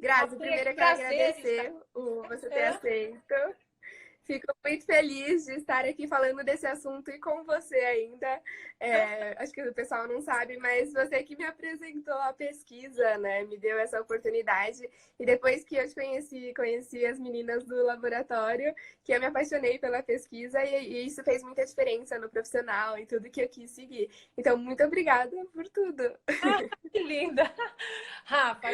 Grazi, primeiro eu quero prazer agradecer você ter aceito. Fico muito feliz de estar aqui falando desse assunto e com você ainda. Acho que o pessoal não sabe, mas você que me apresentou a pesquisa, né? Me deu essa oportunidade. E depois que eu te conheci as meninas do laboratório, que eu me apaixonei pela pesquisa e isso fez muita diferença no profissional e tudo que eu quis seguir. Então, muito obrigada por tudo. Que linda! Rafa,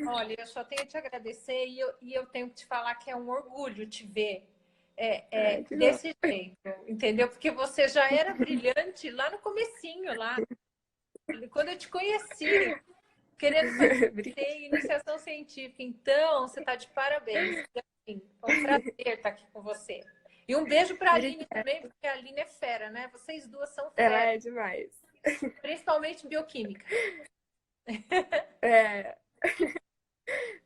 olha, eu só tenho a te agradecer e eu tenho que te falar que é um orgulho te ver Ai, que bom. desse jeito, entendeu? Porque você já era brilhante lá no comecinho, lá quando eu te conheci, querendo fazer iniciação científica. Então, você está de parabéns. Assim, é um prazer estar aqui com você. E um beijo para a Aline também, porque a Aline é fera, né? Vocês duas são Ela feras, é demais. principalmente bioquímica. É.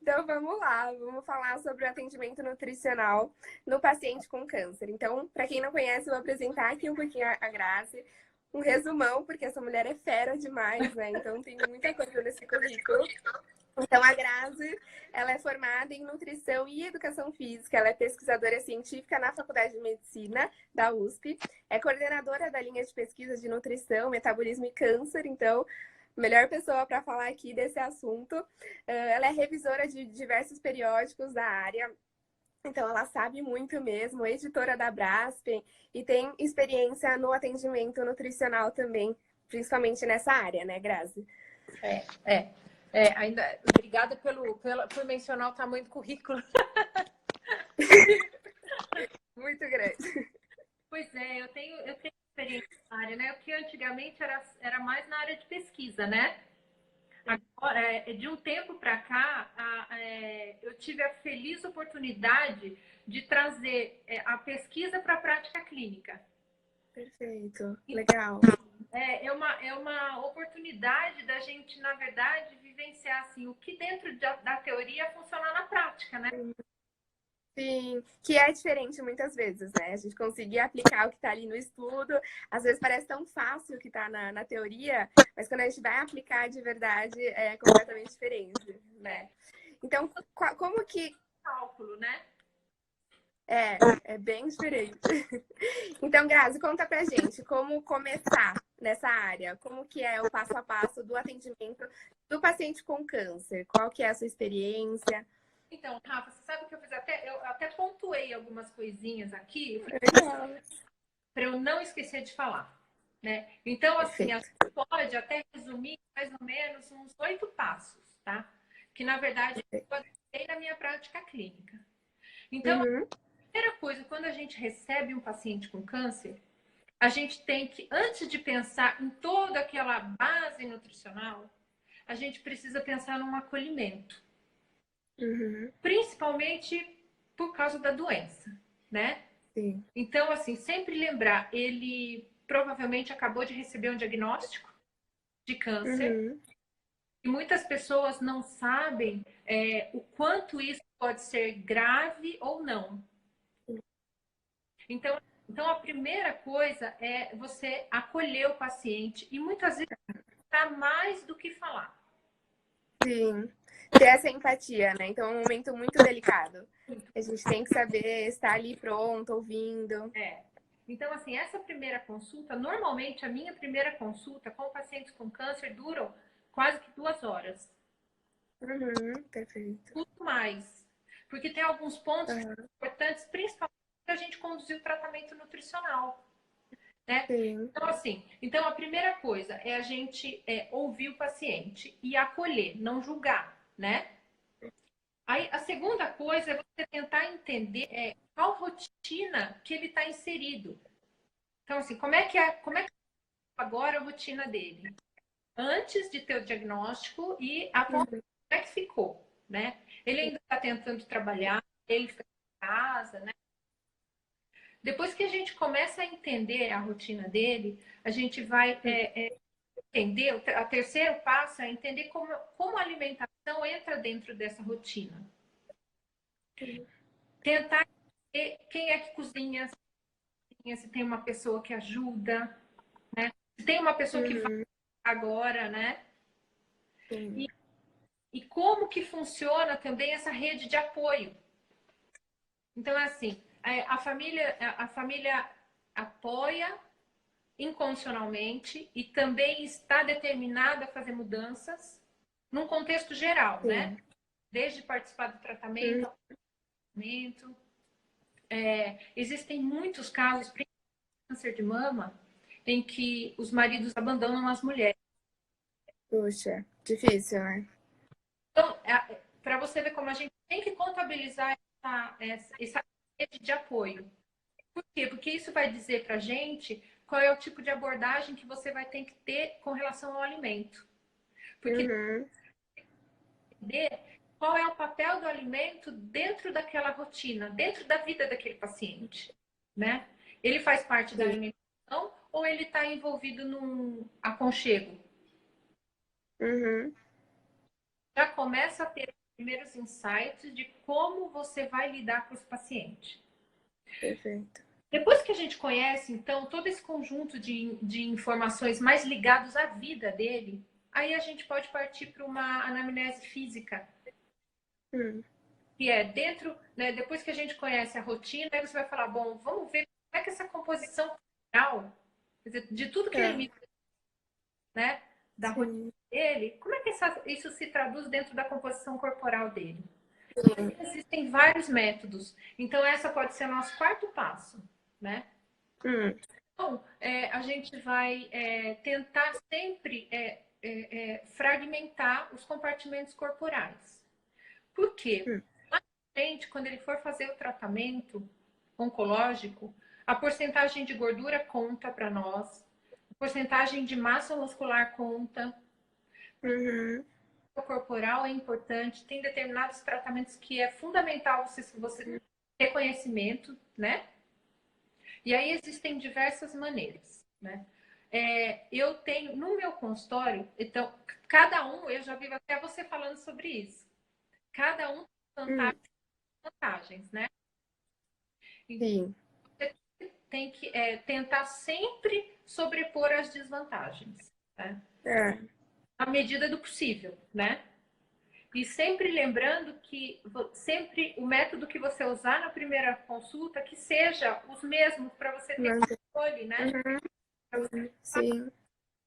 Então vamos lá, vamos falar sobre o atendimento nutricional no paciente com câncer. Então, para quem não conhece, eu vou apresentar aqui um pouquinho a Grazi, um resumão, porque essa mulher é fera demais, né? Então tem muita coisa nesse currículo. Então, a Grazi, ela é formada em nutrição e educação física, ela é pesquisadora científica na Faculdade de Medicina da USP, é coordenadora da linha de pesquisa de nutrição, metabolismo e câncer, então, melhor pessoa para falar aqui desse assunto. Ela é revisora de diversos periódicos da área, então ela sabe muito mesmo, editora da Braskem e tem experiência no atendimento nutricional também, principalmente nessa área, né, Grazi? Ainda, obrigada por mencionar o tamanho do currículo. Muito grande. Pois é, eu tenho experiência na área, né? Porque antigamente era mais na área de pesquisa, né? Agora, de um tempo para cá, eu tive a feliz oportunidade de trazer a pesquisa para a prática clínica. Perfeito, legal. É uma oportunidade da gente, na verdade, vivenciar assim, o que dentro da teoria funciona na prática, né? Sim, que é diferente muitas vezes, né? A gente conseguir aplicar o que está ali no estudo, às vezes parece tão fácil o que está na teoria, mas quando a gente vai aplicar de verdade é completamente diferente, né? Então, como que... Cálculo, né? É bem diferente. Então, Grazi, conta pra gente como começar nessa área, como que é o passo a passo do atendimento do paciente com câncer, qual que é a sua experiência? Então, Rafa, você sabe que eu fiz eu até pontuei algumas coisinhas aqui para eu não esquecer de falar, né? Então, assim, a Perfeito. gente pode até resumir mais ou menos uns 8 passos, tá? Que, na verdade, eu adotei na minha prática clínica. Então, Uhum. a primeira coisa, quando a gente recebe um paciente com câncer, a gente tem que, antes de pensar em toda aquela base nutricional, a gente precisa pensar num acolhimento. Uhum. Principalmente por causa da doença, né? Sim. Então, assim, sempre lembrar, ele provavelmente acabou de receber um diagnóstico de câncer Uhum. e muitas pessoas não sabem o quanto isso pode ser grave ou não. Então, a primeira coisa é você acolher o paciente e muitas vezes tá mais do que falar. Sim, ter essa empatia, né? Então é um momento muito delicado. A gente tem que saber estar ali pronto, ouvindo. Então, assim, essa primeira consulta, normalmente a minha primeira consulta com pacientes com câncer duram quase que 2 horas. Uhum, perfeito. Muito mais. Porque tem alguns pontos Uhum, importantes, principalmente para a gente conduzir o tratamento nutricional, né? sim. Então a primeira coisa é a gente ouvir o paciente e acolher, não julgar, né? Aí a segunda coisa é você tentar entender qual rotina que ele está inserido. Então, assim, como é que é agora a rotina dele? Antes de ter o diagnóstico e como Uhum, é que ficou, né? Ele ainda está tentando trabalhar, ele fica em casa, né? Depois que a gente começa a entender a rotina dele, a gente vai entender, o terceiro passo é entender como a alimentação entra dentro dessa rotina. Tentar entender quem é que cozinha, se tem uma pessoa que ajuda, né? Se tem uma pessoa que vai uhum, agora, né? sim. e como que funciona também essa rede de apoio. Então, assim, a família apoia incondicionalmente e também está determinada a fazer mudanças num contexto geral, né? Sim. Desde participar do Hum, tratamento, ao tratamento. Existem muitos casos, principalmente câncer de mama, em que os maridos abandonam as mulheres. puxa, difícil, né? Então, para você ver como a gente tem que contabilizar essa rede de apoio. Por quê? Porque isso vai dizer para a gente qual é o tipo de abordagem que você vai ter que ter com relação ao alimento. Porque Uhum. entender qual é o papel do alimento dentro daquela rotina, dentro da vida daquele paciente, né? Ele faz parte da Sim. alimentação ou ele está envolvido num aconchego? Uhum. Já começa a ter os primeiros insights de como você vai lidar com esse paciente. Perfeito. Depois que a gente conhece, então, todo esse conjunto de informações mais ligados à vida dele, aí a gente pode partir para uma anamnese física, Hum. que é dentro, né, depois que a gente conhece a rotina, aí você vai falar, bom, vamos ver como é que essa composição corporal, quer dizer, de tudo que ele Tá. me, né, da rotina Sim. dele, como é que isso se traduz dentro da composição corporal dele? Sim. Existem vários métodos, então essa pode ser o nosso quarto passo, né? Hum. Então, a gente vai tentar sempre fragmentar os compartimentos corporais. Por quê? Hum. Gente, quando ele for fazer o tratamento oncológico, a porcentagem de gordura conta para nós, a porcentagem de massa muscular conta, Uhum. o corporal é importante, tem determinados tratamentos que é fundamental você ter conhecimento, né? E aí existem diversas maneiras, né? Eu tenho no meu consultório, então, cada um, eu já vi até você falando sobre isso, cada um tem Hum. vantagens, né? Então, Sim. você tem que tentar sempre sobrepor as desvantagens, né? É. À medida do possível, né? E sempre lembrando que sempre o método que você usar na primeira consulta que seja os mesmos para você ter Mantém. controle, né? Uhum. Para você, Sim.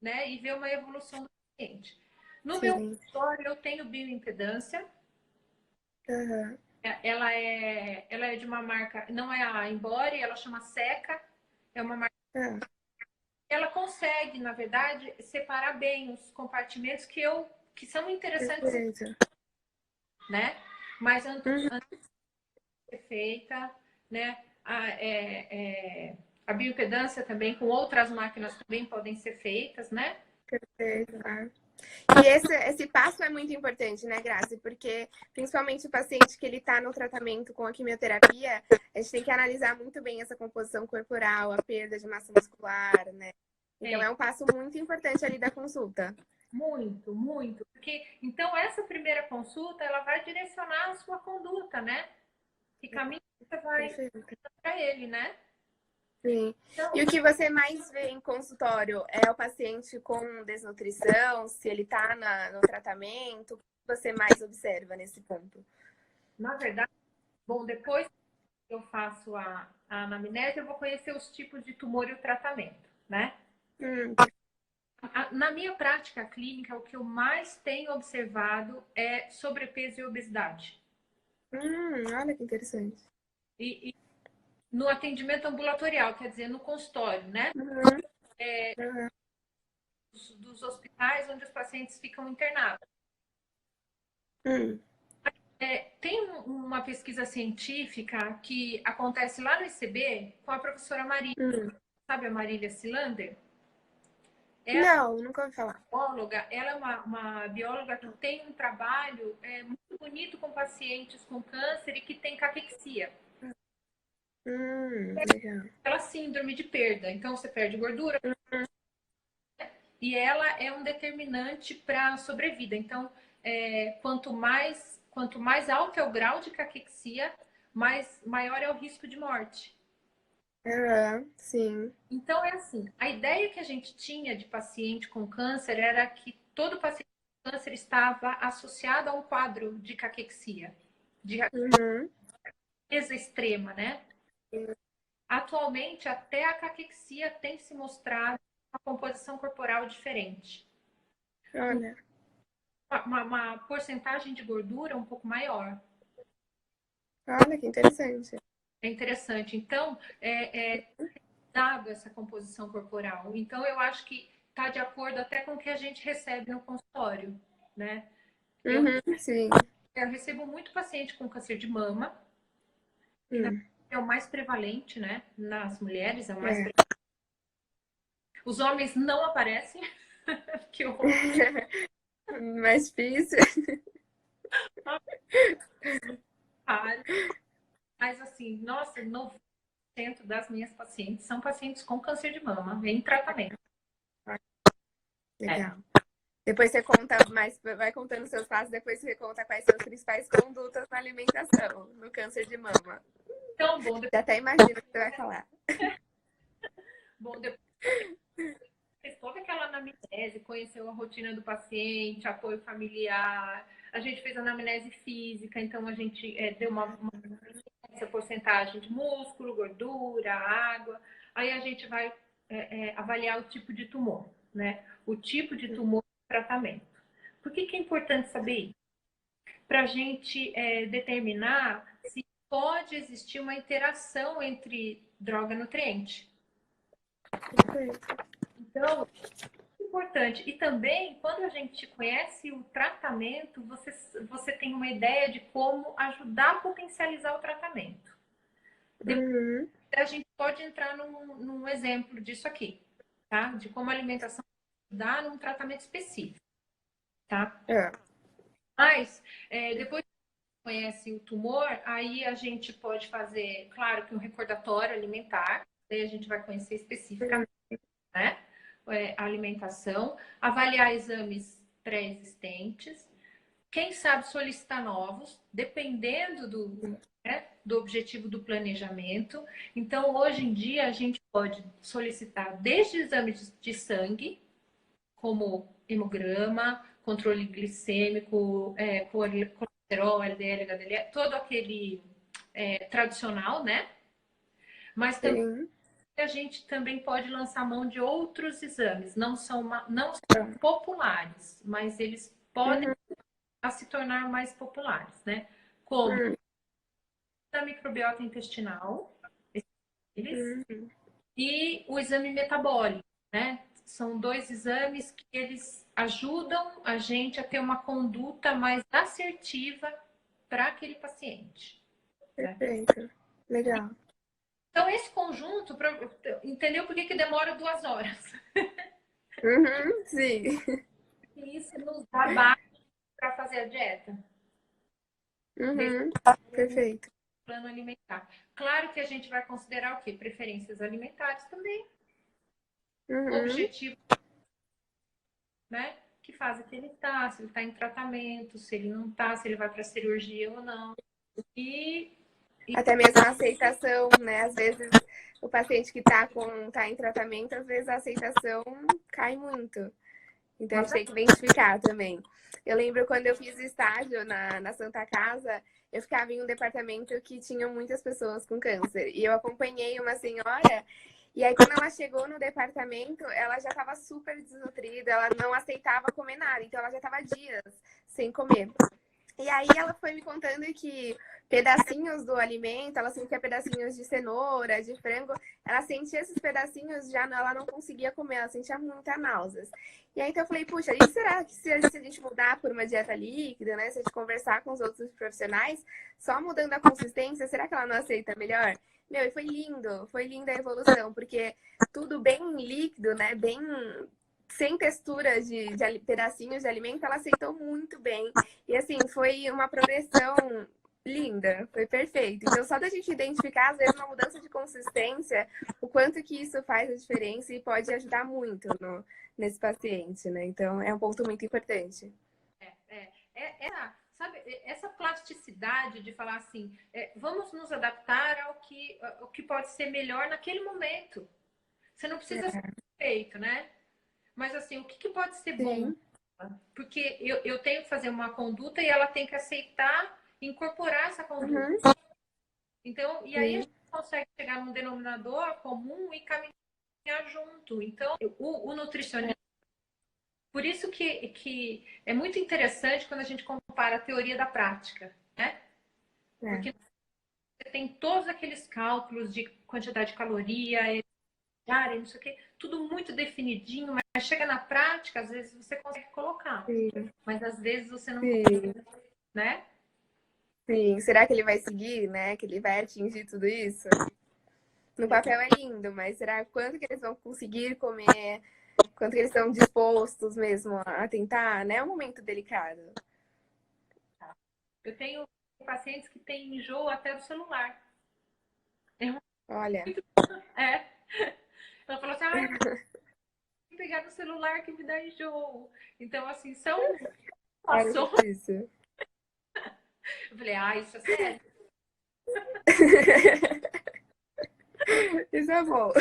né? E ver uma evolução do paciente. No meu Sim. consultório eu tenho bioimpedância. Aham. Ela é de uma marca, não é a Embody, ela chama Seca. É uma marca. Ah, Ela consegue, na verdade, separar bem os compartimentos que são interessantes, perfeito. né? Mas Uhum. antes de ser feita, né? A bioimpedância também com outras máquinas também podem ser feitas, né? Perfeito. Ah. E esse passo é muito importante, né, Grazi? Porque, principalmente o paciente que ele está no tratamento com a quimioterapia, a gente tem que analisar muito bem essa composição corporal, a perda de massa muscular, né? Então, É, é um passo muito importante ali da consulta. muito, muito. Porque, então, essa primeira consulta, ela vai direcionar a sua conduta, né? Que caminho você vai Perfeito. para ele, né? Sim. Então, E o que você mais vê em consultório é o paciente com desnutrição, se ele está no tratamento, o que você mais observa nesse ponto? na verdade, bom, depois que eu faço a anamnese, eu vou conhecer os tipos de tumor e o tratamento, né? Hum, Na minha prática clínica, o que eu mais tenho observado é sobrepeso e obesidade. olha que interessante. E no atendimento ambulatorial, quer dizer, no consultório, né? Uhum, uhum, Dos hospitais onde os pacientes ficam internados. hum, Tem uma pesquisa científica que acontece lá no ICB com a professora Marília, hum. sabe a Marília Silander? Ela Não, nunca ouvi falar. é bióloga, ela é uma bióloga que tem um trabalho muito bonito com pacientes com câncer e que tem caquexia. Legal. Aquela síndrome de perda. Então, você perde gordura Uhum, e ela é um determinante para a sobrevida. Então, quanto mais alto é o grau de caquexia, maior é o risco de morte. sim. Então, é assim, a ideia que a gente tinha de paciente com câncer era que todo paciente câncer estava associado a um quadro de caquexia, de Uhum. fraqueza extrema, né? Atualmente, até a caquexia tem se mostrado uma composição corporal diferente. Olha, Uma porcentagem de gordura um pouco maior. olha que interessante. É interessante. Então, dado essa composição corporal. Então, eu acho que está de acordo até com o que a gente recebe no consultório, né? Eu, Uhum, sim. eu recebo muito paciente com câncer de mama, que Hum, é o mais prevalente, né? Nas mulheres é o mais é. prevalente. Os homens não aparecem, que horror. Mais difícil. Mas assim, nossa, 90% das minhas pacientes são pacientes com câncer de mama, em tratamento. É. Legal. Depois você conta mais, vai contando seus passos, depois você conta quais são as principais condutas na alimentação, no câncer de mama. Então, bom, Já até imagino o que você vai falar. depois fez toda aquela anamnese, conheceu a rotina do paciente, apoio familiar, a gente fez anamnese física, então a gente deu uma porcentagem de músculo, gordura, água, aí a gente vai avaliar o tipo de tumor, né? O tipo de tumor e tratamento. Por que é importante saber isso? Para a gente determinar se pode existir uma interação entre droga e nutriente. Então, importante. E também, quando a gente conhece o tratamento, você tem uma ideia de como ajudar a potencializar o tratamento. Depois, Uhum. a gente pode entrar num exemplo disso aqui, tá? De como a alimentação dá num tratamento específico, tá? É. Mas, depois que conhece o tumor, aí a gente pode fazer, claro que um recordatório alimentar, aí a gente vai conhecer especificamente, né? A alimentação, avaliar exames pré-existentes, quem sabe solicitar novos, dependendo do objetivo do planejamento. Então, hoje em dia, a gente pode solicitar desde exames de sangue, como hemograma, controle glicêmico, colesterol, LDL, HDL, todo aquele tradicional, né? Mas também Sim. a gente também pode lançar mão de outros exames, não são Tá. populares, mas eles podem Uhum. se tornar mais populares, né? Como Uhum. a microbiota intestinal, eles, Uhum. e o exame metabólico, né? São dois exames que eles ajudam a gente a ter uma conduta mais assertiva para aquele paciente. Né? Perfeito. Legal. Então, esse conjunto, entendeu por que demora 2 horas? Uhum. Sim. E isso nos dá base para fazer a dieta. Desse Uhum. Perfeito. plano alimentar. Claro que a gente vai considerar o quê? Preferências alimentares também. Uhum. Objetivo, né? Que fase que ele está, se ele está em tratamento, se ele não está, se ele vai para cirurgia ou não. E Até mesmo a aceitação, né? Às vezes o paciente que tá em tratamento, às vezes a aceitação cai muito. Então a gente tem que identificar também. Eu lembro quando eu fiz estágio na Santa Casa, eu ficava em um departamento que tinha muitas pessoas com câncer. E eu acompanhei uma senhora, e aí quando ela chegou no departamento, ela já estava super desnutrida, ela não aceitava comer nada, então ela já estava dias sem comer. E aí ela foi me contando que pedacinhos do alimento, ela sentia pedacinhos de cenoura, de frango, ela sentia esses pedacinhos, já ela não conseguia comer, ela sentia muita náuseas. E aí então eu falei, puxa, e será que se a gente mudar por uma dieta líquida, né? Se a gente conversar com os outros profissionais, só mudando a consistência, será que ela não aceita melhor? Meu, e foi linda a evolução, porque tudo bem líquido, né? Bem sem textura de pedacinhos de alimento, ela aceitou muito bem. E assim, foi uma progressão linda, foi perfeito. Então, só da gente identificar, às vezes, uma mudança de consistência, o quanto que isso faz a diferença e pode ajudar muito nesse paciente, né? Então, é um ponto muito importante. sabe, essa plasticidade de falar assim, vamos nos adaptar ao que pode ser melhor naquele momento. Você não precisa ser perfeito, né? Mas assim, o que pode ser bom Sim. Porque eu tenho que fazer uma conduta e ela tem que aceitar, incorporar essa conduta. Uhum. Então, e aí a Sim. gente consegue chegar num denominador comum e caminhar junto. Então, o nutricionista. Por isso que é muito interessante quando a gente compara a teoria da prática, né? É. Porque você tem todos aqueles cálculos de quantidade de caloria, área, não sei o quê, tudo muito definidinho, mas chega na prática, às vezes você consegue colocar, Sim. mas às vezes você não Sim. consegue, né? Sim. Será que ele vai seguir, né? Que ele vai atingir tudo isso? No papel é lindo, mas será quanto que eles vão conseguir comer? Quanto que eles estão dispostos mesmo a tentar, né? É um momento delicado. Eu tenho pacientes que têm enjoo até do celular. Olha, É. Ela falou assim, ah, eu pegar no celular que me dá enjoo. Então, assim, são olha que situações. difícil. Eu falei, ah, isso é sério. Isso é bom.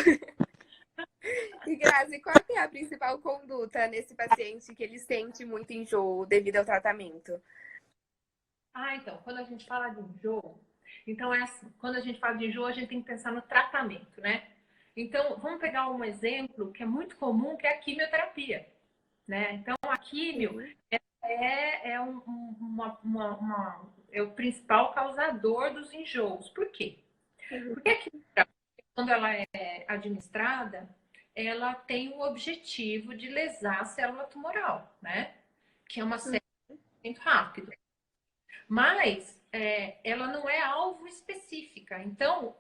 E Grazi, qual que é a principal conduta nesse paciente que ele sente muito enjoo devido ao tratamento? Ah, então, quando a gente fala de enjoo, então é assim, quando a gente fala de enjoo, a gente tem que pensar no tratamento, né? Então, vamos pegar um exemplo que é muito comum, que é a quimioterapia, né? Então, a quimio Sim. é o principal causador dos enjoos. Por quê? Uhum. Porque a quimioterapia, quando ela é administrada, ela tem o objetivo de lesar a célula tumoral, né? Que é uma célula muito rápida. Mas ela não é alvo específica. Então,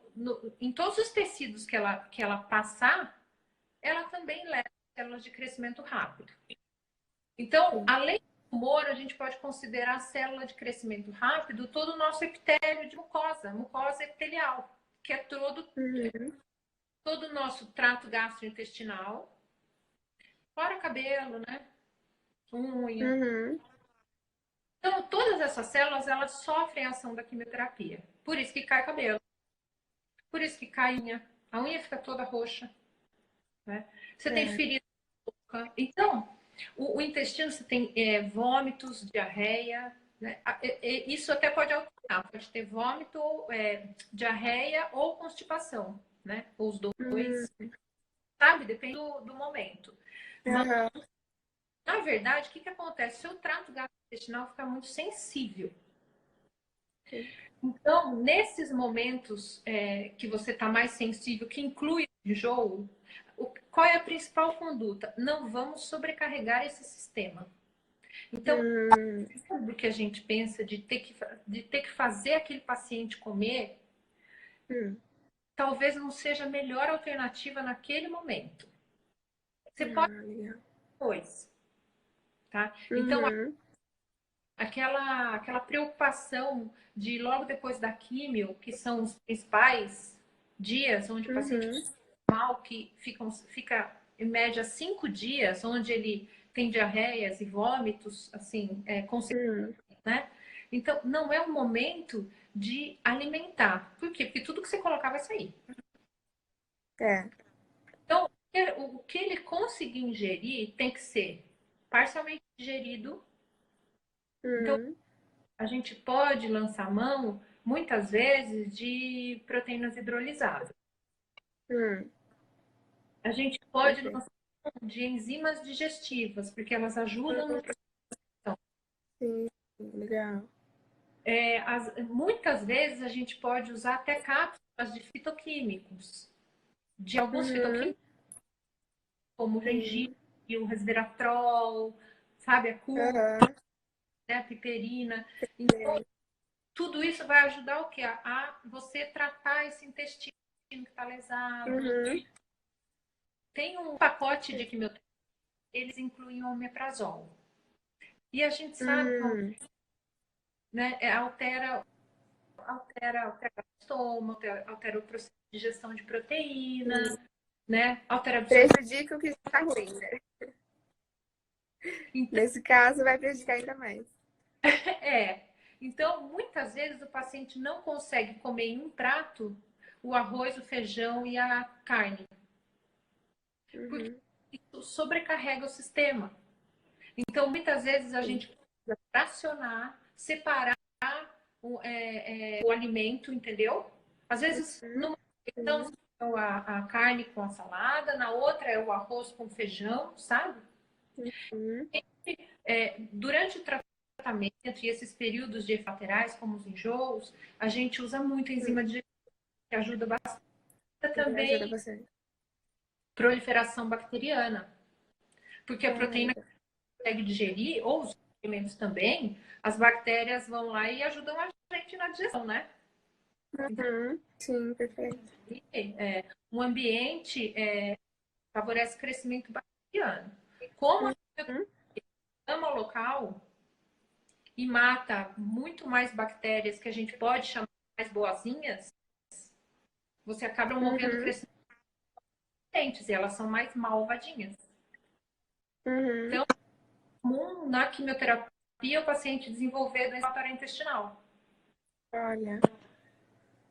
em todos os tecidos que ela passar, ela também leva células de crescimento rápido. Então, Sim. além do tumor, a gente pode considerar a célula de crescimento rápido todo o nosso epitélio de mucosa, mucosa epitelial, que é Uhum. todo o nosso trato gastrointestinal, fora cabelo, né? Unha. Uhum. Então, todas essas células, elas sofrem a ação da quimioterapia. Por isso que cai cabelo, por isso que cai unha. A unha fica toda roxa, né? Você tem É. ferida. Então, o intestino, você tem vômitos, diarreia, né? Isso até pode alternar, pode ter vômito, diarreia ou constipação, né? Os Uhum. dois, sabe? Depende do momento. Mas, Aham. na verdade, o que acontece? Seu trato gastrointestinal fica muito sensível. Sim. Então, nesses momentos que você está mais sensível, que inclui enjoo, qual é a principal conduta? Não vamos sobrecarregar esse sistema. Então, Uhum. tudo que a gente pensa de ter que fazer aquele paciente comer, Uhum. talvez não seja a melhor alternativa naquele momento. Você pode Ah, legal. depois, tá? Então, Uhum. aquela preocupação de logo depois da químio, que são os principais dias onde o paciente Uhum. mal, que fica em média 5 dias, onde ele tem diarreias e vômitos, assim, Uhum. né? Então, não é o momento de alimentar. Por quê? Porque tudo que você colocar vai sair. É. Então, o que ele conseguir ingerir tem que ser parcialmente digerido. Então, Uhum. a gente pode lançar mão, muitas vezes, de proteínas hidrolisadas. Uhum. A gente pode Perfeito. lançar mão de enzimas digestivas, porque elas ajudam no processo. Sim, legal. Muitas vezes a gente pode usar até cápsulas de fitoquímicos, de alguns Uhum. fitoquímicos, como o gengibre, Sim. o resveratrol, sabe, a cúrcuma, Aham. né, a piperina. Então, tudo isso vai ajudar o quê? A você tratar esse intestino que está lesado. Uhum. Tem um pacote de quimioterapia, eles incluem o omeprazol. E a gente sabe que Uhum. né, altera o estômago, altera o processo de digestão de proteína, Sim. né? Altera a absorção. Prejudica o que já tá ruim, né? Nesse caso, vai prejudicar ainda mais. É. Então, muitas vezes o paciente não consegue comer em um prato o arroz, o feijão e a carne, porque Uhum. isso sobrecarrega o sistema. Então, muitas vezes a gente precisa fracionar, separar o alimento, entendeu? Às vezes, numa refeição, a carne com a salada, na outra é o arroz com feijão, sabe? Durante o tratamento e esses períodos de efeitos colaterais, como os enjoos, a gente usa muito enzima digestiva, que ajuda bastante. Ajuda Também bastante. proliferação bacteriana, porque a proteína Ah, consegue digerir, ou os alimentos também, as bactérias vão lá e ajudam a gente na digestão, né? Então, sim, perfeito. um ambiente favorece o crescimento bacteriano. Como a Uhum. ama o local e mata muito mais bactérias que a gente pode chamar mais boazinhas, você acaba movendo o Uhum. crescimento e elas são mais malvadinhas. Uhum. Então, é comum na quimioterapia o paciente desenvolver doença intestinal. Olha.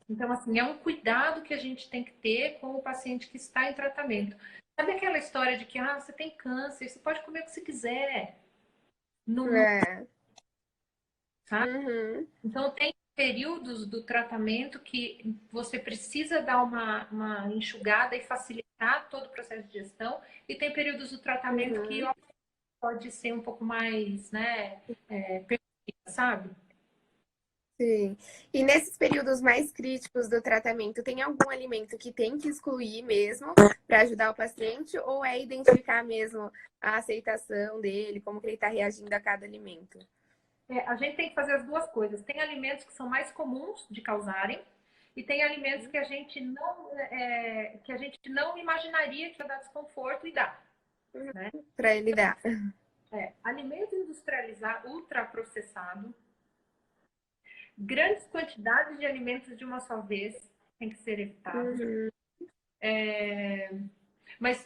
Então, assim, é um cuidado que a gente tem que ter com o paciente que está em tratamento. Sabe aquela história de que você tem câncer, você pode comer o que você quiser. Não, É. sabe? Uhum. Então, tem períodos do tratamento que você precisa dar uma enxugada e facilitar todo o processo de gestão, e tem períodos do tratamento que Uhum. pode ser um pouco mais, né, sabe? Sim. E nesses períodos mais críticos do tratamento, tem algum alimento que tem que excluir mesmo para ajudar o paciente, ou é identificar mesmo a aceitação dele, como que ele está reagindo a cada alimento? A gente tem que fazer as duas coisas. Tem alimentos que são mais comuns de causarem, e tem alimentos que a gente não imaginaria que ia dar desconforto e dá. Né? Para ele dar. Alimento industrializado, ultraprocessado, grandes quantidades de alimentos de uma só vez tem que ser evitado. Uhum. Mas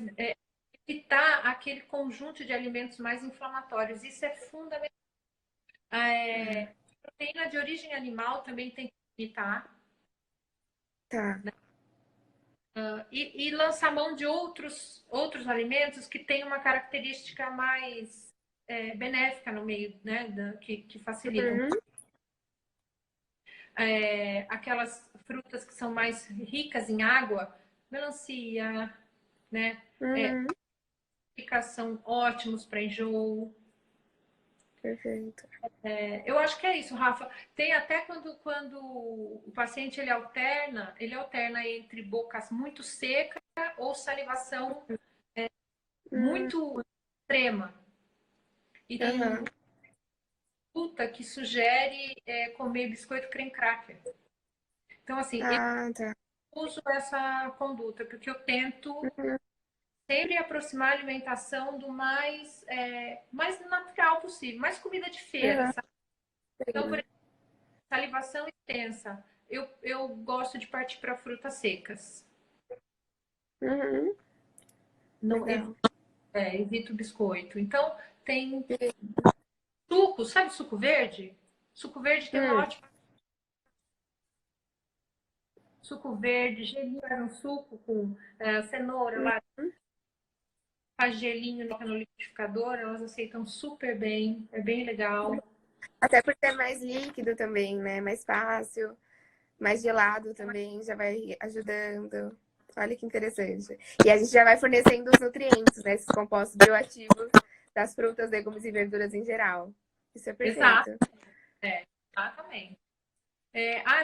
evitar aquele conjunto de alimentos mais inflamatórios, isso é fundamental. Proteína de origem animal também tem que evitar. Tá. E lançar mão de outros alimentos que têm uma característica mais benéfica no meio, né? Que facilitam. Uhum. Aquelas frutas que são mais ricas em água, melancia, né? Uhum. São ótimos para enjoo. Perfeito. Eu acho que é isso, Rafa. Tem até quando o paciente ele alterna entre bocas muito seca ou salivação Uhum. muito extrema. E tem Uhum. conduta que sugere comer biscoito creme cracker. Então, assim, eu Ah, tá. uso essa conduta, porque eu tento Uhum. sempre aproximar a alimentação do mais natural possível, mais comida de feira, Uhum. sabe? Então, por exemplo, salivação intensa, eu gosto de partir para frutas secas. Uhum. Não, Legal. evito biscoito. Então, tem suco, sabe suco verde? Suco verde tem uma Hum. ótima. Suco verde, gelinho, era um suco com cenoura, lá, faz gelinho no liquidificador, elas aceitam super bem, é bem legal. Até por ser mais líquido também, né? Mais fácil, mais gelado também, já vai ajudando. Olha que interessante. E a gente já vai fornecendo os nutrientes, né? Esses compostos bioativos das frutas, legumes e verduras em geral. Isso é Exato, perfeito. exatamente.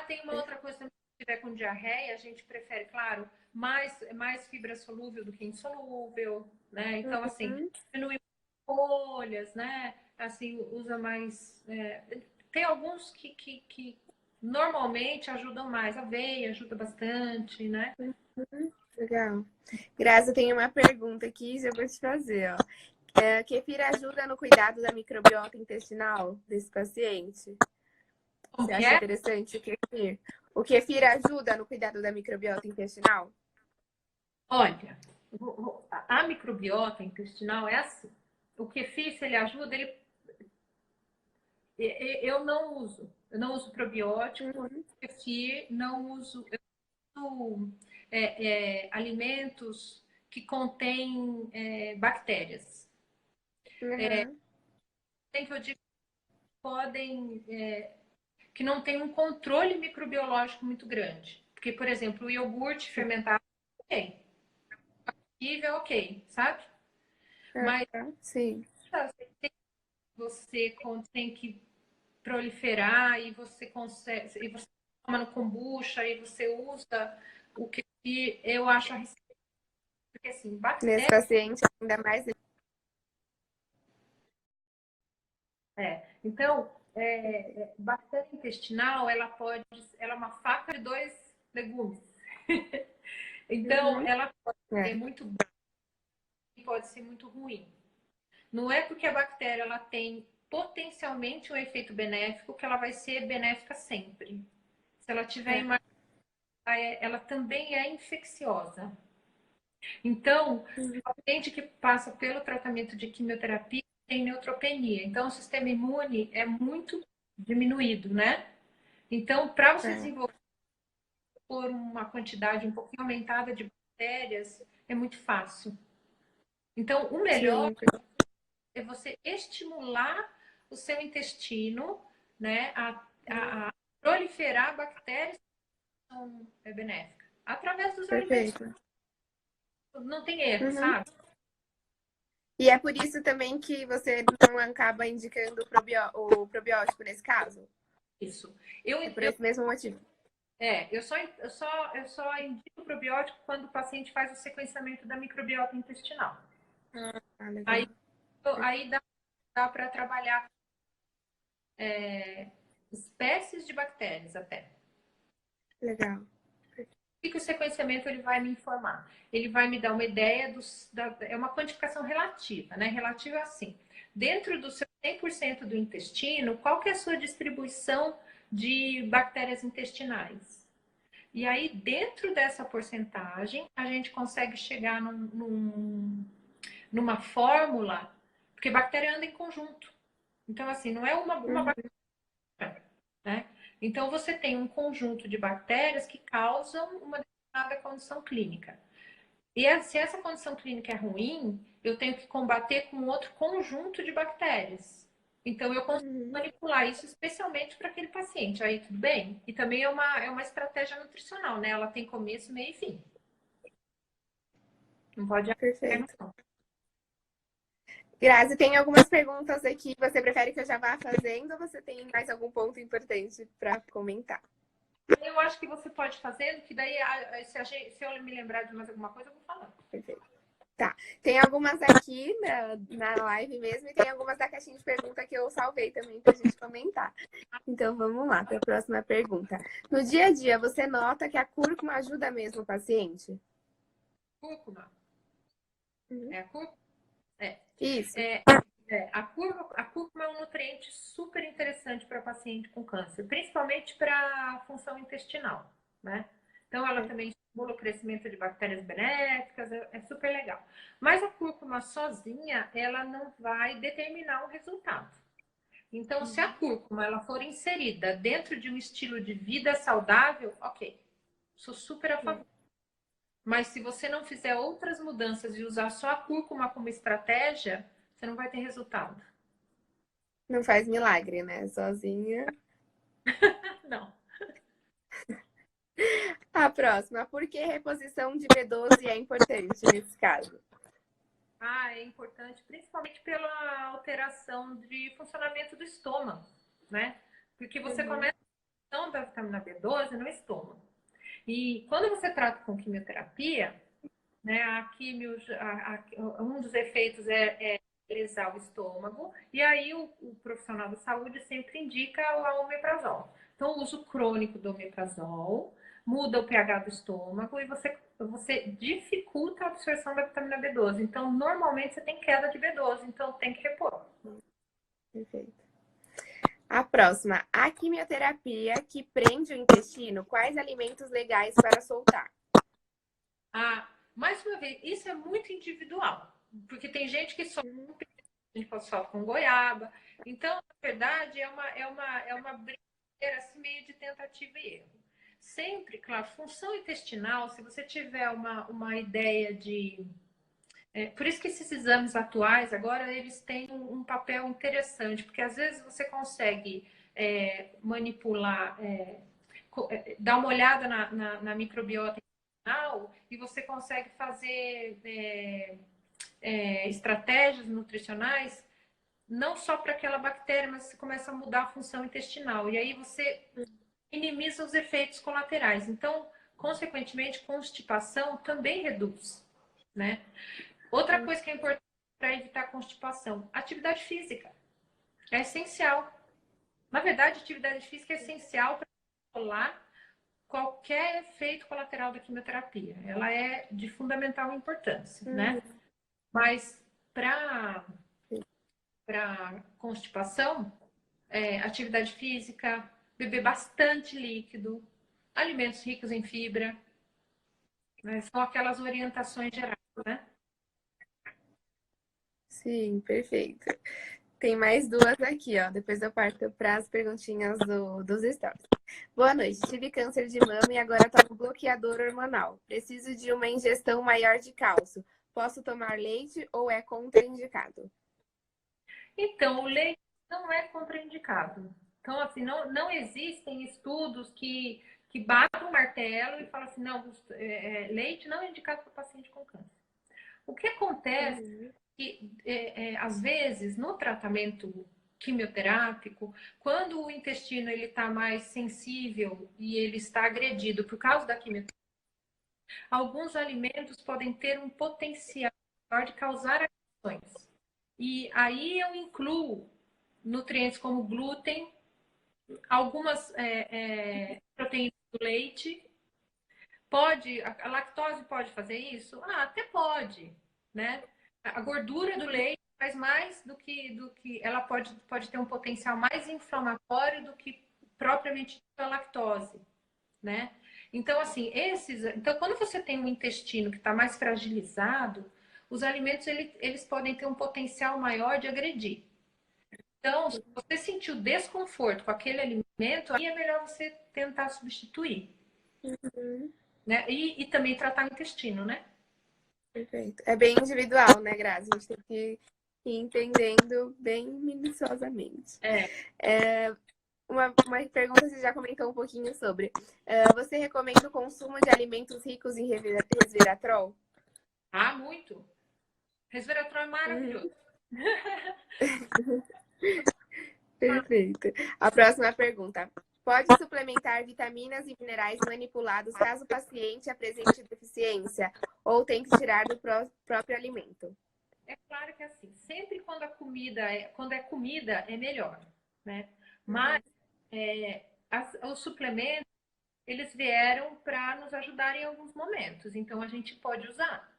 Tem uma outra coisa também, se tiver com diarreia, a gente prefere, claro, mais fibra solúvel do que insolúvel, né? Então, assim, Uhum. diminui folhas, né? Assim, usa mais. Tem alguns que normalmente ajudam mais. Aveia ajuda bastante, né? Legal. Graça, tem uma pergunta aqui, já vou te fazer, ó. Kefir ajuda no cuidado da microbiota intestinal desse paciente? Como Você que acha é? interessante o kefir? O kefir ajuda no cuidado da microbiota intestinal? Olha, a microbiota intestinal é assim. O kefir, se ele ajuda, eu não uso. Eu não uso probiótico, Uhum. kefir, não uso. Eu uso alimentos que contêm bactérias. Uhum. tem que eu digo podem que não tem um controle microbiológico muito grande. Porque, por exemplo, o iogurte fermentado, ok. Nível, ok, sabe? Mas Sim. você tem que proliferar e você consegue, e você toma no kombucha e você usa o que eu acho arriscado. Porque assim, Nesse bactéria. paciente, ainda mais. Então, bactéria intestinal, ela é uma faca de dois legumes. Então, Uhum. ela pode ser É, muito boa e pode ser muito ruim. Não é porque a bactéria ela tem potencialmente um efeito benéfico que ela vai ser benéfica sempre. Se ela tiver é. em ela também é infecciosa. Então, Uhum. o paciente que passa pelo tratamento de quimioterapia tem neutropenia. Então, o sistema imune é muito diminuído, né? Então, para você É. desenvolver por uma quantidade um pouquinho aumentada de bactérias, é muito fácil. Então, o melhor Sim. é você estimular o seu intestino, né, a proliferar bactérias que são benéficas, através dos alimentos. Perfeito. Não tem erro, Uhum. sabe? E é por isso também que você não acaba indicando o probiótico nesse caso? Isso. Eu, É por eu, esse mesmo motivo. eu só indico o probiótico quando o paciente faz o sequenciamento da microbiota intestinal. Ah, legal. Aí, aí dá para trabalhar espécies de bactérias até. Legal. O que o sequenciamento ele vai me informar? Ele vai me dar uma ideia é uma quantificação relativa, né? Relativa assim, dentro do seu 100% do intestino, qual que é a sua distribuição de bactérias intestinais? E aí, dentro dessa porcentagem, a gente consegue chegar numa fórmula, porque bactéria anda em conjunto. Então, assim, não é uma Uhum. bactéria, né? Então, você tem um conjunto de bactérias que causam uma determinada condição clínica. E se essa condição clínica é ruim, eu tenho que combater com outro conjunto de bactérias. Então, eu consigo Uhum. manipular isso especialmente para aquele paciente. Aí, tudo bem? E também é uma estratégia nutricional, né? Ela tem começo, meio e fim. Não pode Perfeito. não. Grazi, tem algumas perguntas aqui. Você prefere que eu já vá fazendo ou você tem mais algum ponto importante para comentar? Eu acho que você pode fazer, que daí, se eu me lembrar de mais alguma coisa, eu vou falando. Perfeito. Tá. Tem algumas aqui na live mesmo e tem algumas da caixinha de pergunta que eu salvei também para a gente comentar. Então vamos lá para a próxima pergunta. No dia a dia, você nota que a cúrcuma ajuda mesmo o paciente? Cúrcuma. Uhum. É a cúrcuma? É. Isso. É, a cúrcuma é um nutriente super interessante para paciente com câncer, principalmente para a função intestinal, né? Então, ela É. também estimula o crescimento de bactérias benéficas, é super legal. Mas a cúrcuma sozinha, ela não vai determinar o resultado. Então, se a cúrcuma ela for inserida dentro de um estilo de vida saudável, ok, sou super a favor. Mas se você não fizer outras mudanças e usar só a cúrcuma como estratégia, você não vai ter resultado. Não faz milagre, né? Sozinha. Não. A próxima. Por que reposição de B12 é importante nesse caso? É importante, principalmente pela alteração de funcionamento do estômago, né? Porque você Uhum. começa a ação da vitamina B12 no estômago. E quando você trata com quimioterapia, né, a quimio, um dos efeitos é lesar o estômago, e aí o profissional da saúde sempre indica o omeprazol. Então, o uso crônico do omeprazol muda o pH do estômago e você dificulta a absorção da vitamina B12. Então, normalmente você tem queda de B12, então tem que repor. Perfeito. A próxima. A quimioterapia que prende o intestino, quais alimentos legais para soltar? Mais uma vez, isso é muito individual, porque tem gente que só Uhum. a gente pode só com goiaba. Então, na verdade, é uma brincadeira assim, meio de tentativa e erro. Sempre, claro, função intestinal, se você tiver uma ideia Por isso que esses exames atuais, agora, eles têm um papel interessante, porque às vezes você consegue manipular, dar uma olhada na microbiota intestinal e você consegue fazer estratégias nutricionais não só para aquela bactéria, mas você começa a mudar a função intestinal. E aí você minimiza os efeitos colaterais. Então, consequentemente, constipação também reduz, né? Outra coisa que é importante para evitar constipação, atividade física. É essencial. Na verdade, atividade física é essencial para controlar qualquer efeito colateral da quimioterapia. Ela é de fundamental importância, né? Mas para constipação, atividade física, beber bastante líquido, alimentos ricos em fibra, né? São aquelas orientações gerais, né? Sim, perfeito. Tem mais duas aqui, ó. Depois eu parto para as perguntinhas dos stories. Boa noite. Tive câncer de mama e agora tomo bloqueador hormonal. Preciso de uma ingestão maior de cálcio. Posso tomar leite ou é contraindicado? Então, o leite não é contraindicado. Então, assim, não existem estudos que batem o martelo e falam assim, não, leite não é indicado para paciente com câncer. O que acontece que, às vezes, no tratamento quimioterápico, quando o intestino ele está mais sensível e ele está agredido por causa da quimioterapia, alguns alimentos podem ter um potencial maior de causar agressões. E aí eu incluo nutrientes como glúten, algumas proteínas do leite. A lactose pode fazer isso? Ah, até pode, né? A gordura do leite faz mais do que ela pode ter um potencial mais inflamatório do que propriamente a lactose, né? Então, assim, então, quando você tem um intestino que está mais fragilizado, os alimentos eles podem ter um potencial maior de agredir. Então, se você sentiu desconforto com aquele alimento, aí é melhor você tentar substituir, né? E também tratar o intestino, né? Perfeito. É bem individual, né, Grazi? A gente tem que ir entendendo bem minuciosamente. É. Uma pergunta você já comentou um pouquinho sobre. Você recomenda o consumo de alimentos ricos em resveratrol? Ah, muito. Resveratrol é Uhum, maravilhoso. perfeito. A próxima pergunta. Pode suplementar vitaminas e minerais manipulados caso o paciente apresente deficiência ou tem que tirar do próprio alimento? É claro que assim, sempre quando é comida é melhor, né? Mas os suplementos eles vieram para nos ajudar em alguns momentos, então a gente pode usar.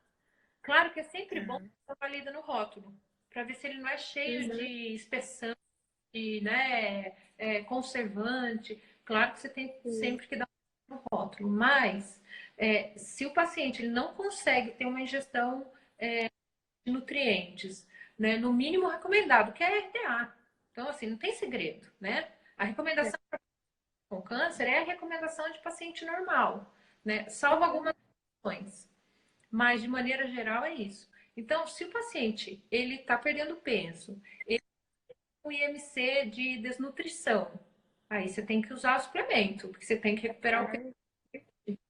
Claro que é sempre bom dar uma lida no rótulo, para ver se ele não é cheio Uhum, de espessante, né, conservante. Claro que você tem sim, sempre que dar um rótulo, mas se o paciente ele não consegue ter uma ingestão de nutrientes, né, no mínimo recomendado, que é RDA. Então, assim, não tem segredo, né? A recomendação com câncer é a recomendação de paciente normal, né? Salvo algumas exceções. Mas, de maneira geral, é isso. Então, se o paciente ele está perdendo peso, ele tem um IMC de desnutrição, aí você tem que usar suplemento, porque você tem que recuperar o peso.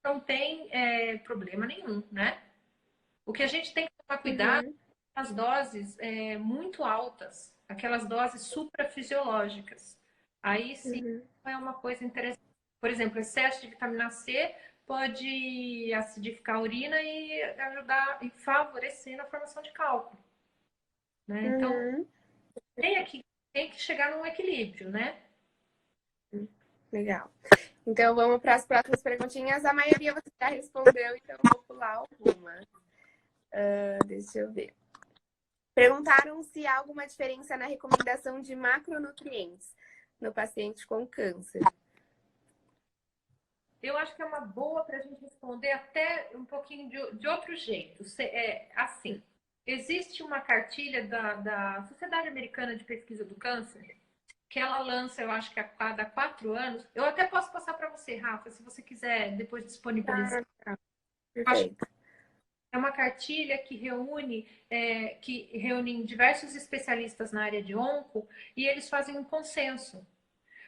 Não tem problema nenhum, né? O que a gente tem que tomar cuidado uhum, são as doses muito altas, aquelas doses suprafisiológicas. Aí sim uhum. é uma coisa interessante. Por exemplo, excesso de vitamina C pode acidificar a urina e ajudar e favorecer na formação de cálculo, né? Então, Uhum. tem que, tem que chegar num equilíbrio, né? Legal. Então vamos para as próximas perguntinhas. A maioria você já respondeu, então eu vou pular alguma. Deixa eu ver. Perguntaram se há alguma diferença na recomendação de macronutrientes no paciente com câncer. Eu acho que é uma boa para a gente responder até um pouquinho de outro jeito. Assim, existe uma cartilha da Sociedade Americana de Pesquisa do Câncer, que ela lança, eu acho que a cada 4 anos. Eu até posso passar para você, Rafa, se você quiser depois disponibilizar. Tá, Eu acho que perfeito. É uma cartilha que reúne diversos especialistas na área de onco e eles fazem um consenso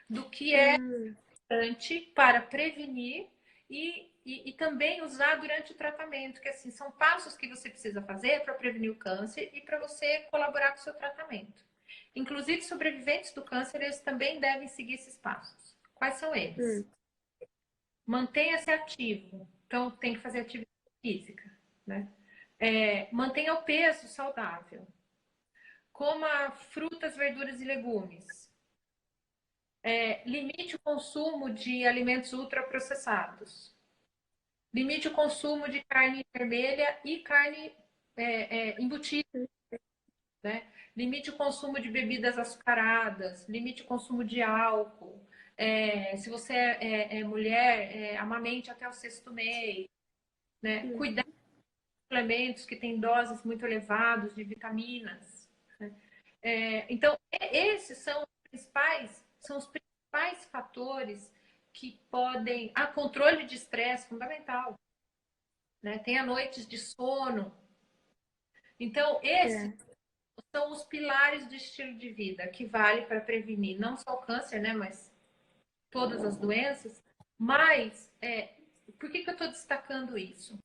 do que é importante para prevenir e também usar durante o tratamento, que assim são passos que você precisa fazer para prevenir o câncer e para você colaborar com o seu tratamento. Inclusive, sobreviventes do câncer, eles também devem seguir esses passos. Quais são eles? Mantenha-se ativo. Então, tem que fazer atividade física, né? Mantenha o peso saudável. Coma frutas, verduras e legumes. Limite o consumo de alimentos ultraprocessados. Limite o consumo de carne vermelha e carne embutida, né? Limite o consumo de bebidas açucaradas. Limite o consumo de álcool. Se você é mulher, amamente até o sexto mês. Né? Cuidar de suplementos que têm doses muito elevadas de vitaminas. Né? Então, esses são os principais fatores que podem... controle de estresse, fundamental. Né? Tenha noites de sono. Então, esses são os pilares do estilo de vida que vale para prevenir não só o câncer, né, mas todas as doenças. Mas, por que eu estou destacando isso?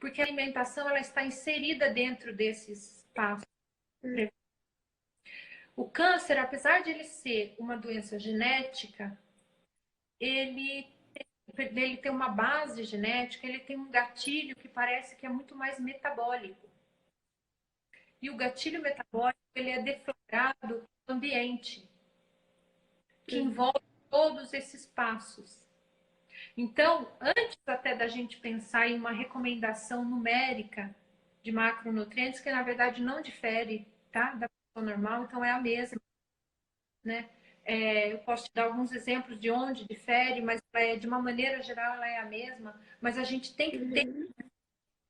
Porque a alimentação ela está inserida dentro desses passos. O câncer, apesar de ele ser uma doença genética, ele tem uma base genética, ele tem um gatilho que parece que é muito mais metabólico. E o gatilho metabólico ele é deflagrado no ambiente, que envolve todos esses passos. Então, antes até da gente pensar em uma recomendação numérica de macronutrientes, que na verdade não difere, tá, da pessoa normal, então é a mesma, né? Eu posso te dar alguns exemplos de onde difere, mas de uma maneira geral ela é a mesma. Mas a gente tem que ter no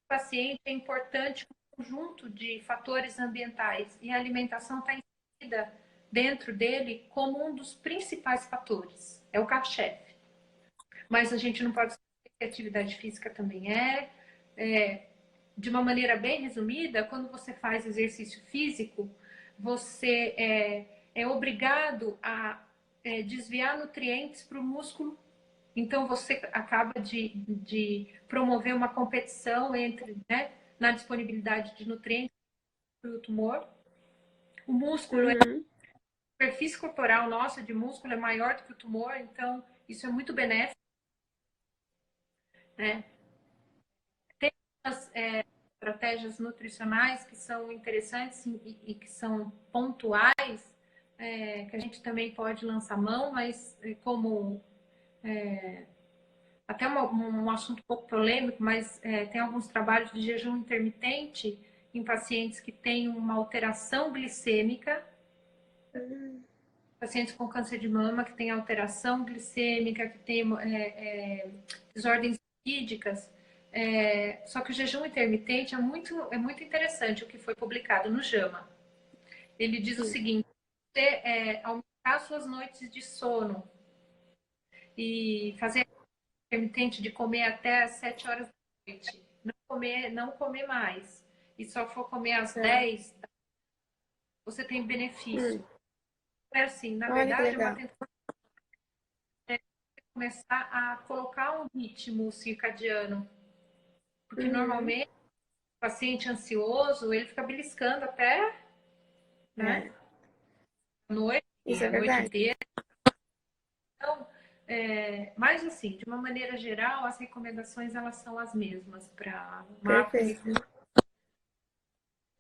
paciente é importante um conjunto de fatores ambientais e a alimentação está inserida dentro dele como um dos principais fatores. É o carro-chefe. Mas a gente não pode esquecer que a atividade física também de uma maneira bem resumida, quando você faz exercício físico, você é obrigado a desviar nutrientes para o músculo. Então, você acaba de promover uma competição na disponibilidade de nutrientes para o tumor. O músculo, a superfície corporal nossa de músculo é maior do que o tumor, então isso é muito benéfico. Né? Tem umas estratégias nutricionais que são interessantes e que são pontuais, que a gente também pode lançar mão, mas como até um assunto um pouco polêmico, mas tem alguns trabalhos de jejum intermitente em pacientes que têm uma alteração glicêmica, pacientes com câncer de mama que têm alteração glicêmica, que têm desordens lipídicas. Só que o jejum intermitente é muito interessante o que foi publicado no JAMA. Ele diz o seguinte: você aumentar suas noites de sono e fazer intermitente de comer até às 7 horas da noite, não comer mais, e só for comer às 10, você tem benefício. É assim, na verdade, é uma tentativa de começar a colocar um ritmo circadiano, porque normalmente o paciente ansioso, ele fica beliscando até, né, a noite, a noite inteira. Então, mas assim, de uma maneira geral, as recomendações elas são as mesmas para Perfeito.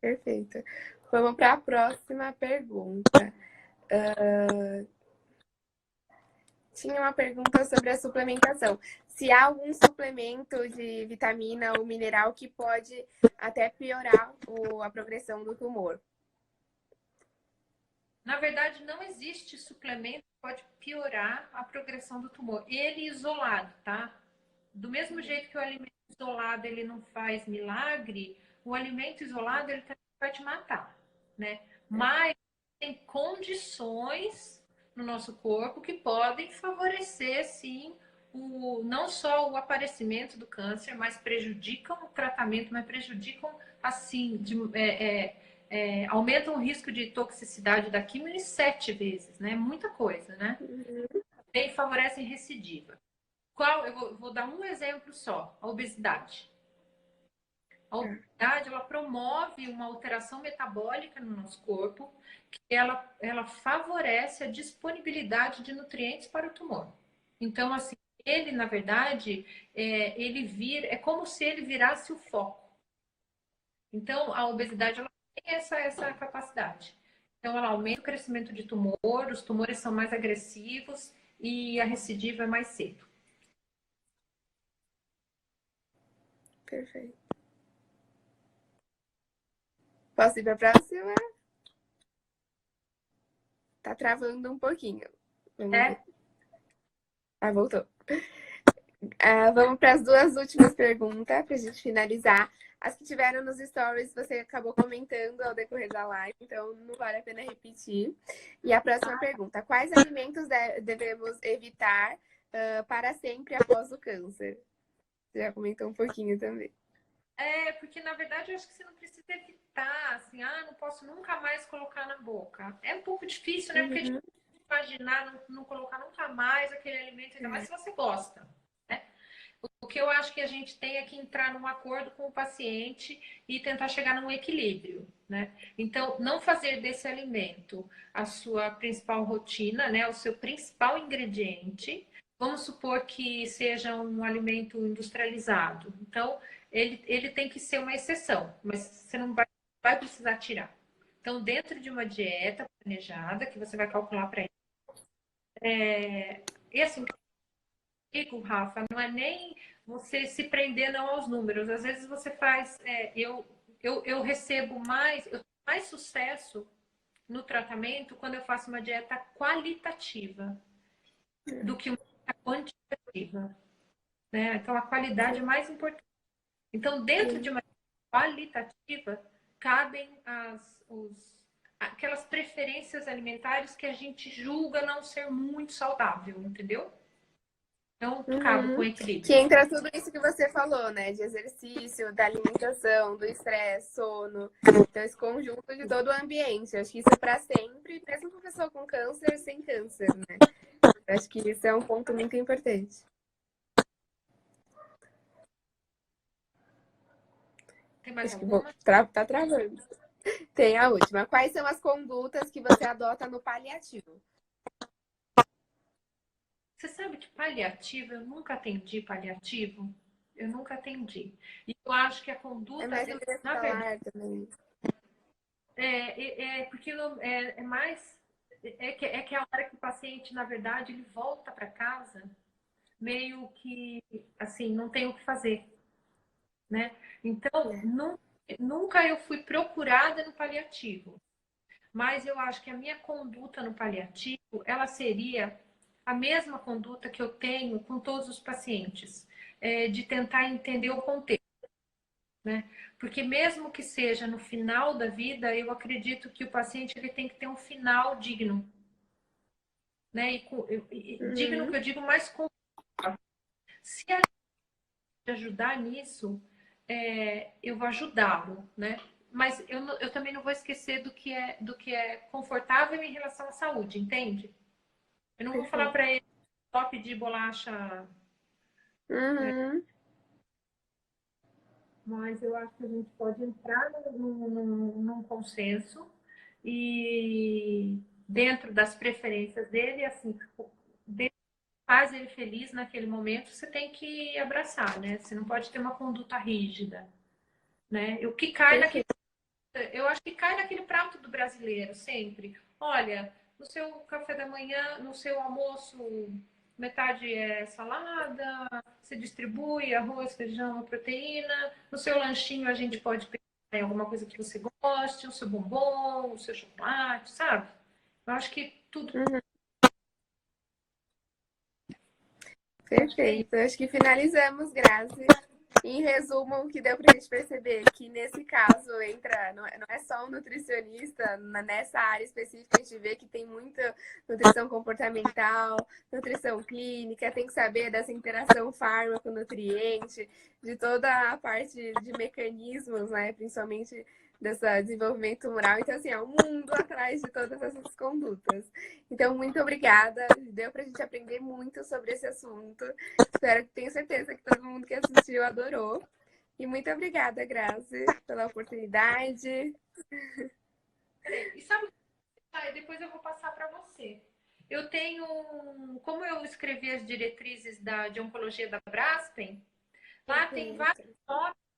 Perfeito. Vamos para a próxima pergunta. Tinha uma pergunta sobre a suplementação. Se há algum suplemento de vitamina ou mineral que pode até piorar a progressão do tumor. Na verdade, não existe suplemento que pode piorar a progressão do tumor. Ele isolado, tá? Do mesmo jeito que o alimento isolado ele não faz milagre, o alimento isolado ele também vai te matar, né? Mas tem condições no nosso corpo que podem favorecer, sim, não só o aparecimento do câncer, mas prejudicam o tratamento, mas prejudicam, assim, aumentam o risco de toxicidade da quimio em 7 vezes, né? Muita coisa, né? E favorecem recidiva. Eu vou dar um exemplo só, a obesidade. A obesidade, ela promove uma alteração metabólica no nosso corpo, que ela favorece a disponibilidade de nutrientes para o tumor. Então, assim, ele, na verdade, é como se ele virasse o foco. Então, a obesidade, ela tem essa capacidade. Então, ela aumenta o crescimento de tumor, os tumores são mais agressivos e a recidiva é mais cedo. Perfeito. Posso ir para a próxima? Tá travando um pouquinho. Vamos ver. Ah, voltou. Vamos para as 2 últimas perguntas, para a gente finalizar. As que tiveram nos stories, você acabou comentando ao decorrer da live, então não vale a pena repetir. E a próxima pergunta: quais alimentos devemos evitar para sempre após o câncer? Você já comentou um pouquinho também. Porque na verdade eu acho que você não precisa evitar, assim, não posso nunca mais colocar na boca. É um pouco difícil, né? Porque a gente imaginar não colocar nunca mais aquele alimento, ainda mais se você gosta, né? O que eu acho que a gente tem é que entrar num acordo com o paciente e tentar chegar num equilíbrio, né? Então, não fazer desse alimento a sua principal rotina, né? O seu principal ingrediente. Vamos supor que seja um alimento industrializado. Então, ele tem que ser uma exceção, mas você não vai precisar tirar. Então, dentro de uma dieta planejada, que você vai calcular para ele. E assim, digo, Rafa, não é nem você se prender não aos números. Às vezes você faz. Eu recebo mais, eu tenho mais sucesso no tratamento quando eu faço uma dieta qualitativa do que uma dieta quantitativa. Né? Então, a qualidade é mais importante. Então, dentro de uma dieta qualitativa, cabem aquelas preferências alimentares que a gente julga não ser muito saudável, entendeu? Então, cabe com equilíbrio. Que entra tudo isso que você falou, né? De exercício, da alimentação, do estresse, sono. Então, esse conjunto de todo o ambiente. Acho que isso é para sempre, mesmo com pessoa com câncer, sem câncer, né? Acho que isso é um ponto muito importante. Tem mais Acho alguma? que tá travando. Tem a última. Quais são as condutas que você adota no paliativo? Você sabe que paliativo, eu nunca atendi paliativo. Eu nunca atendi. E eu acho que a conduta É mais dele, na verdade, hospitalar também. porque é mais. Que é a hora que o paciente, na verdade, ele volta para casa meio que, assim, não tem o que fazer, né? Então, nunca eu fui procurada no paliativo. Mas eu acho que a minha conduta no paliativo, ela seria a mesma conduta que eu tenho com todos os pacientes, de tentar entender o contexto, né? Porque mesmo que seja no final da vida, eu acredito que o paciente ele tem que ter um final digno, né? Digno que eu digo mais confortável. Se a gente ajudar nisso, eu vou ajudá-lo, né? Mas eu também não vou esquecer do que é confortável em relação à saúde, entende? Eu não vou falar para ele top de bolacha, mas eu acho que a gente pode entrar num consenso e dentro das preferências dele, assim, faz ele feliz naquele momento, você tem que abraçar, né? Você não pode ter uma conduta rígida, né? O que cai naquele, eu acho que cai naquele prato do brasileiro sempre. Olha, no seu café da manhã, no seu almoço, metade é salada, se distribui arroz, feijão, proteína. No seu lanchinho a gente pode pegar alguma coisa que você goste, o seu bombom, o seu chocolate, sabe? Eu acho que tudo. Perfeito. Acho que finalizamos, Grazi. Em resumo, o que deu para a gente perceber que nesse caso entra, não é só um nutricionista, nessa área específica a gente vê que tem muita nutrição comportamental, nutrição clínica, tem que saber dessa interação fármaco-nutriente, de toda a parte de mecanismos, né? Principalmente desse desenvolvimento moral. Então, assim, é um mundo atrás de todas essas condutas. Então, muito obrigada. Deu para a gente aprender muito sobre esse assunto. Tenho certeza que todo mundo que assistiu adorou. E muito obrigada, Grazi, pela oportunidade. E sabe, depois eu vou passar para você. Eu tenho, como eu escrevi as diretrizes de oncologia da Braskem, lá tem vários Perfeito. tópicos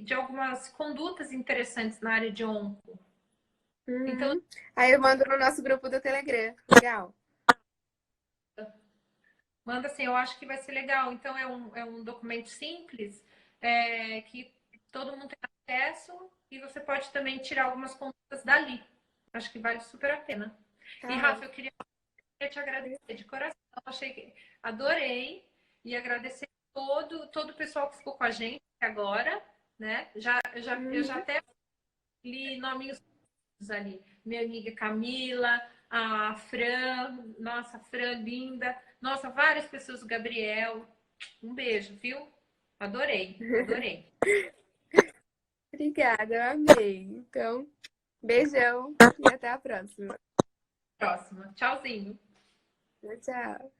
de algumas condutas interessantes na área de onco. Então, Aí eu mando no nosso grupo do Telegram. Legal. manda assim, eu acho que vai ser legal. Então, é um documento simples, que todo mundo tem acesso e você pode também tirar algumas condutas dali. Acho que vale super a pena. E, Tá. Rafa, eu queria te agradecer de coração. Adorei e agradecer todo o pessoal que ficou com a gente agora, né? Eu já até li nominhos ali. Minha amiga Camila, a Fran, nossa, Fran linda. Nossa, várias pessoas, o Gabriel. Um beijo, viu? Adorei, adorei. Obrigada, eu amei. Então, beijão e até a próxima. Próxima. Tchauzinho. Tchau, tchau.